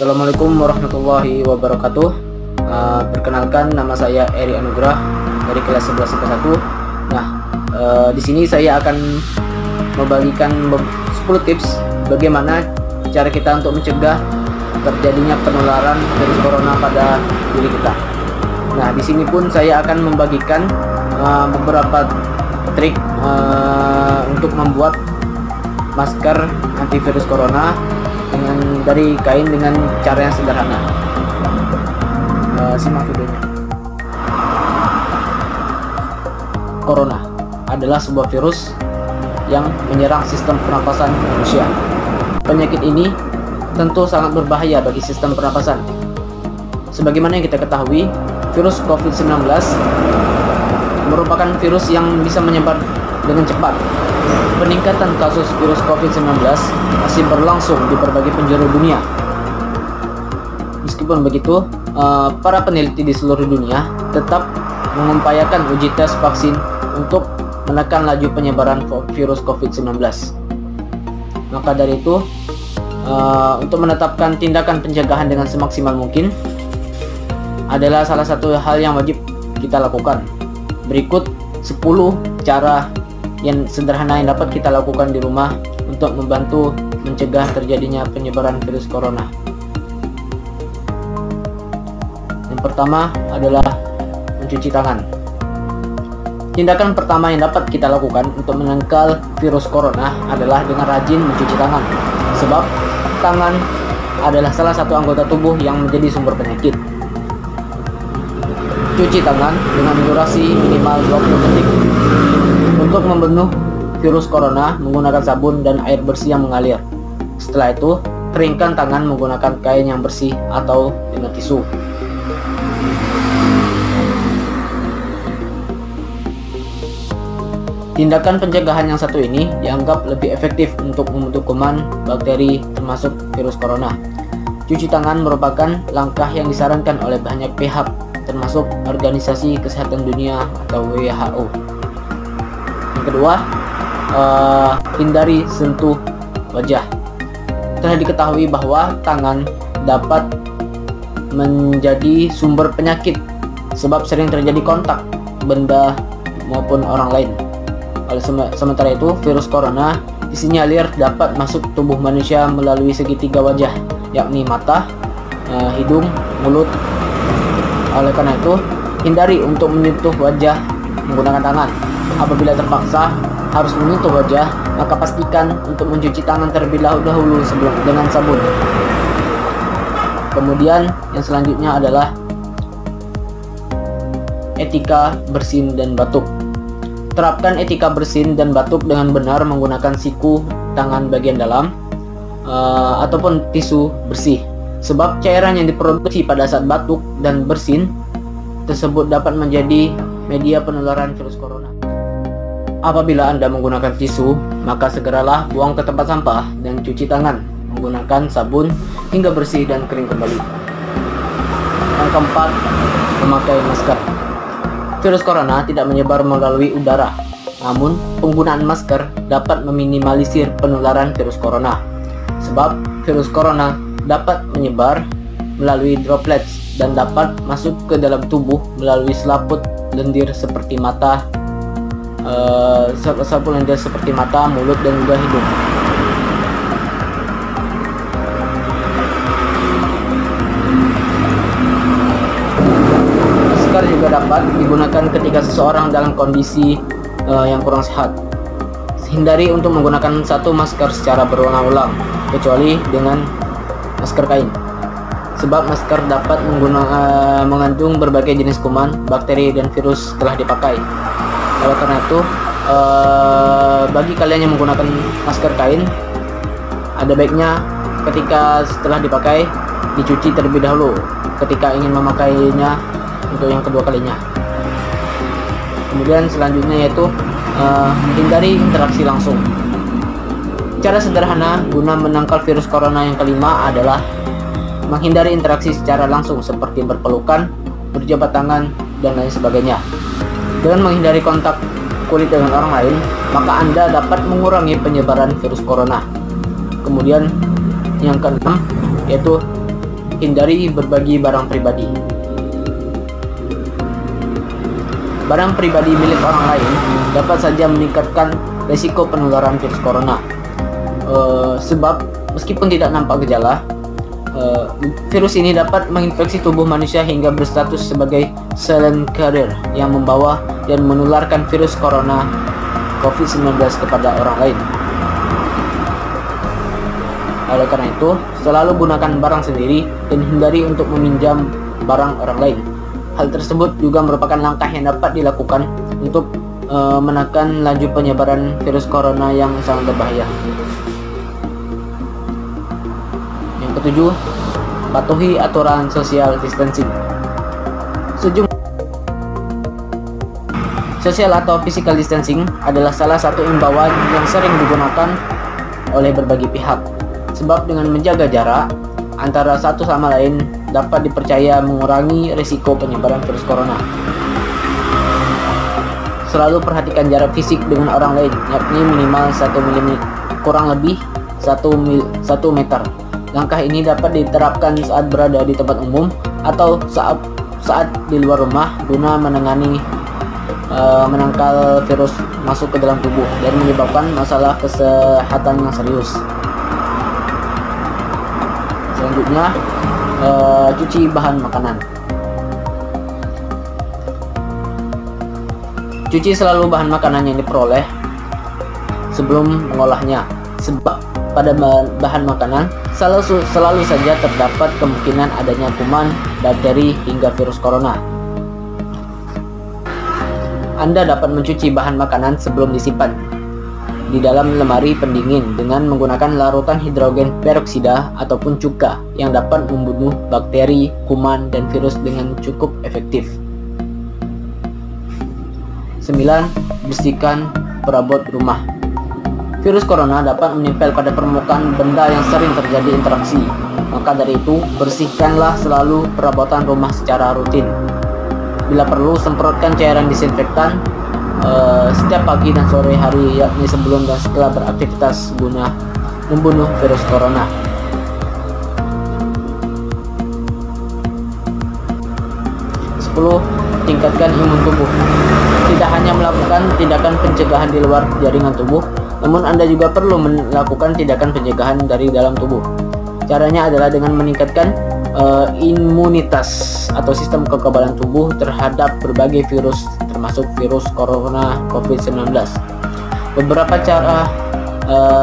Assalamualaikum warahmatullahi wabarakatuh. Perkenalkan, nama saya Eri Anugrah dari kelas 11 IPA 1. Nah, di sini saya akan membagikan 10 tips bagaimana cara kita untuk mencegah terjadinya penularan virus corona pada diri kita. Nah, di sini pun saya akan membagikan beberapa trik untuk membuat masker antivirus corona dari kain dengan cara yang sederhana. Simak videonya. Corona adalah sebuah virus yang menyerang sistem pernapasan manusia. Penyakit ini tentu sangat berbahaya bagi sistem pernapasan. Sebagaimana yang kita ketahui, virus COVID-19 merupakan virus yang bisa menyebar dengan cepat. Peningkatan kasus virus COVID-19 masih berlangsung di berbagai penjuru dunia. Meskipun begitu, para peneliti di seluruh dunia tetap mengupayakan uji tes vaksin untuk menekan laju penyebaran virus COVID-19. Maka dari itu, untuk menetapkan tindakan pencegahan dengan semaksimal mungkin adalah salah satu hal yang wajib kita lakukan. Berikut 10 cara yang sederhana yang dapat kita lakukan di rumah untuk membantu mencegah terjadinya penyebaran virus corona. Yang pertama adalah mencuci tangan. Tindakan pertama yang dapat kita lakukan untuk menangkal virus corona adalah dengan rajin mencuci tangan, sebab tangan adalah salah satu anggota tubuh yang menjadi sumber penyakit. Cuci tangan dengan durasi minimal 20 detik. Untuk membunuh virus corona menggunakan sabun dan air bersih yang mengalir. Setelah itu, keringkan tangan menggunakan kain yang bersih atau dengan tisu. Tindakan pencegahan yang satu ini dianggap lebih efektif untuk membentuk kuman, bakteri, termasuk virus corona. Cuci tangan merupakan langkah yang disarankan oleh banyak pihak, termasuk Organisasi Kesehatan Dunia atau WHO. Yang kedua, hindari sentuh wajah. Telah diketahui bahwa tangan dapat menjadi sumber penyakit sebab sering terjadi kontak benda maupun orang lain. Oleh sementara itu, virus corona disinyalir dapat masuk tubuh manusia melalui segitiga wajah, yakni mata, hidung, mulut. Oleh karena itu, hindari untuk menyentuh wajah menggunakan tangan. Apabila terpaksa harus menyentuh wajah, maka pastikan untuk mencuci tangan terlebih dahulu sebelum dengan sabun. Kemudian yang selanjutnya adalah etika bersin dan batuk. Terapkan etika bersin dan batuk dengan benar menggunakan siku tangan bagian dalam ataupun tisu bersih, sebab cairan yang diproduksi pada saat batuk dan bersin tersebut dapat menjadi media penularan virus corona. Apabila Anda menggunakan tisu, maka segeralah buang ke tempat sampah dan cuci tangan menggunakan sabun hingga bersih dan kering kembali. Yang keempat, memakai masker. Virus corona tidak menyebar melalui udara, namun penggunaan masker dapat meminimalisir penularan virus corona. Sebab virus corona dapat menyebar melalui droplets dan dapat masuk ke dalam tubuh melalui selaput lendir seperti mata, mulut, dan juga hidung. Masker juga dapat digunakan ketika seseorang dalam kondisi yang kurang sehat. Hindari untuk menggunakan satu masker secara berulang-ulang, kecuali dengan masker kain, sebab masker dapat mengandung berbagai jenis kuman, bakteri, dan virus setelah dipakai. Oleh karena itu, bagi kalian yang menggunakan masker kain, ada baiknya ketika setelah dipakai dicuci terlebih dahulu ketika ingin memakainya untuk yang kedua kalinya. Kemudian selanjutnya yaitu hindari interaksi langsung. Cara sederhana guna menangkal virus corona yang kelima adalah menghindari interaksi secara langsung seperti berpelukan, berjabat tangan, dan lain sebagainya. Dengan menghindari kontak kulit dengan orang lain, maka Anda dapat mengurangi penyebaran virus corona. Kemudian yang keenam yaitu hindari berbagi barang pribadi. Barang pribadi milik orang lain dapat saja meningkatkan risiko penularan virus corona. Sebab meskipun tidak nampak gejala, virus ini dapat menginfeksi tubuh manusia hingga berstatus sebagai silent carrier yang membawa dan menularkan virus corona COVID-19 kepada orang lain. Oleh karena itu, selalu gunakan barang sendiri dan hindari untuk meminjam barang orang lain. Hal tersebut juga merupakan langkah yang dapat dilakukan untuk menekan laju penyebaran virus corona yang sangat berbahaya. Yang ketujuh, patuhi aturan social distancing. Social atau physical distancing adalah salah satu imbauan yang sering digunakan oleh berbagai pihak. Sebab dengan menjaga jarak antara satu sama lain dapat dipercaya mengurangi risiko penyebaran virus corona. Selalu perhatikan jarak fisik dengan orang lain, yakni minimal 1 mm, kurang lebih 1 meter. Langkah ini dapat diterapkan saat berada di tempat umum atau saat di luar rumah guna menangkal virus masuk ke dalam tubuh dan menyebabkan masalah kesehatan yang serius. Selanjutnya, cuci bahan makanan. Cuci selalu bahan makanan yang diperoleh sebelum mengolahnya, sebab pada bahan makanan selalu saja terdapat kemungkinan adanya kuman, bakteri, hingga virus corona. Anda dapat mencuci bahan makanan sebelum disimpan di dalam lemari pendingin dengan menggunakan larutan hidrogen peroksida ataupun cuka yang dapat membunuh bakteri, kuman, dan virus dengan cukup efektif. 9. Bersihkan perabot rumah. Virus corona dapat menempel pada permukaan benda yang sering terjadi interaksi. Maka dari itu, bersihkanlah selalu perabotan rumah secara rutin. Bila perlu, semprotkan cairan disinfektan setiap pagi dan sore hari, yakni sebelum dan setelah beraktivitas guna membunuh virus corona. 10. Tingkatkan imun tubuh. Tidak hanya melakukan tindakan pencegahan di luar jaringan tubuh, namun Anda juga perlu melakukan tindakan pencegahan dari dalam tubuh. Caranya adalah dengan meningkatkan imunitas atau sistem kekebalan tubuh terhadap berbagai virus, termasuk virus corona COVID-19. Beberapa cara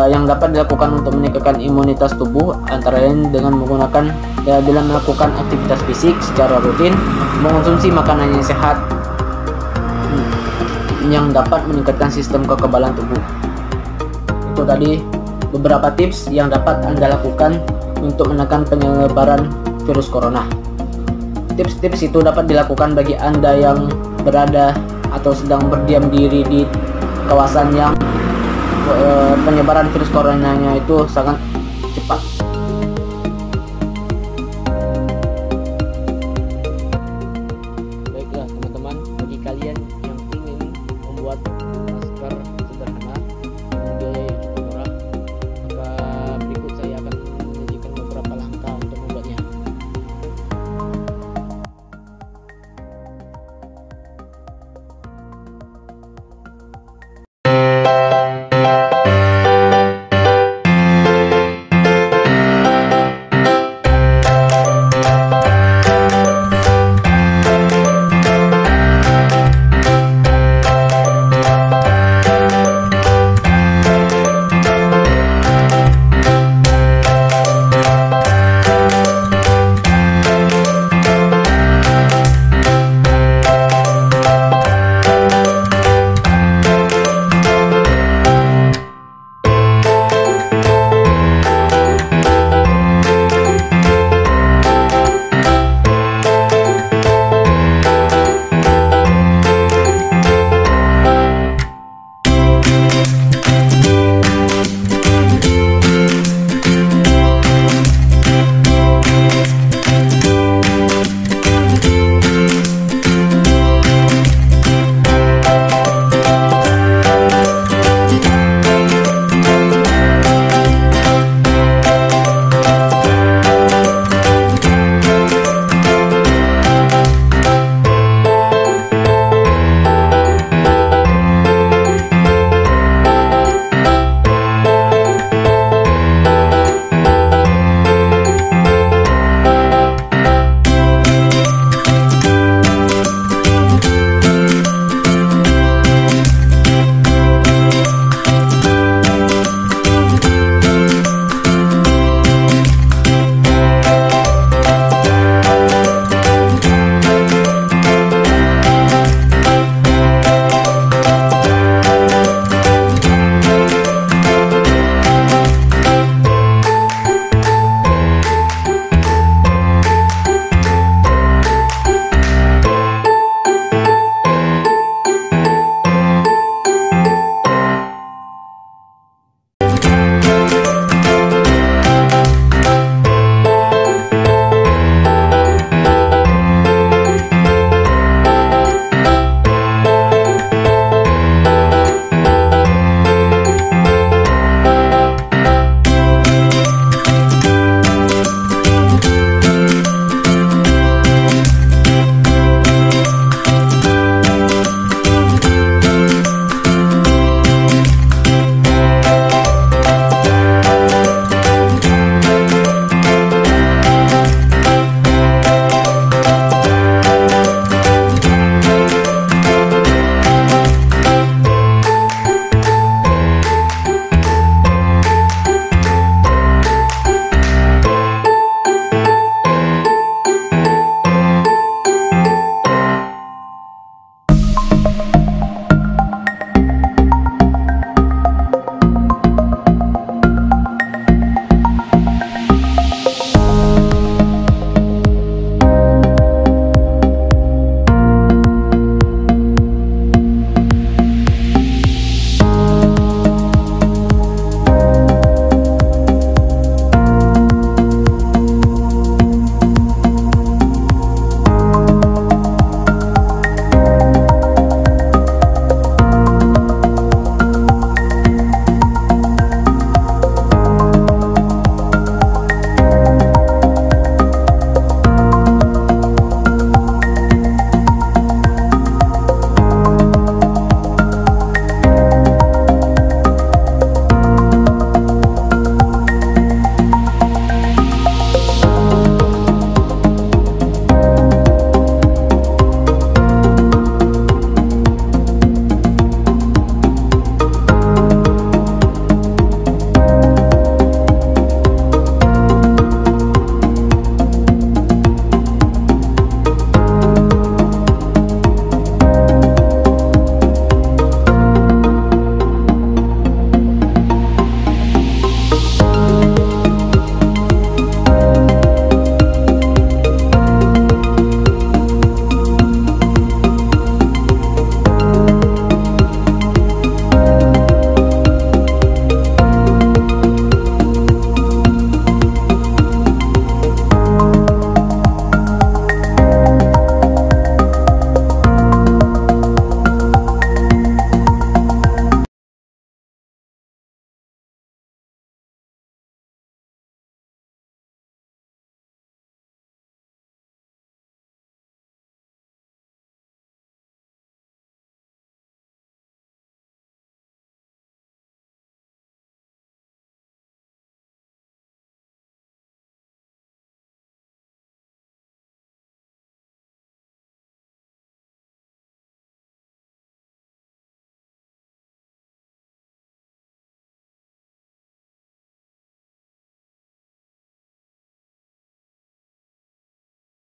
yang dapat dilakukan untuk meningkatkan imunitas tubuh antara lain dengan menggunakan bila melakukan aktivitas fisik secara rutin, mengonsumsi makanan yang sehat yang dapat meningkatkan sistem kekebalan tubuh. Itu tadi beberapa tips yang dapat Anda lakukan untuk menekan penyebaran virus corona. Tips-tips itu dapat dilakukan bagi Anda yang berada atau sedang berdiam diri di kawasan yang penyebaran virus coronanya itu sangat cepat. Baiklah teman-teman, bagi kalian yang ingin membuat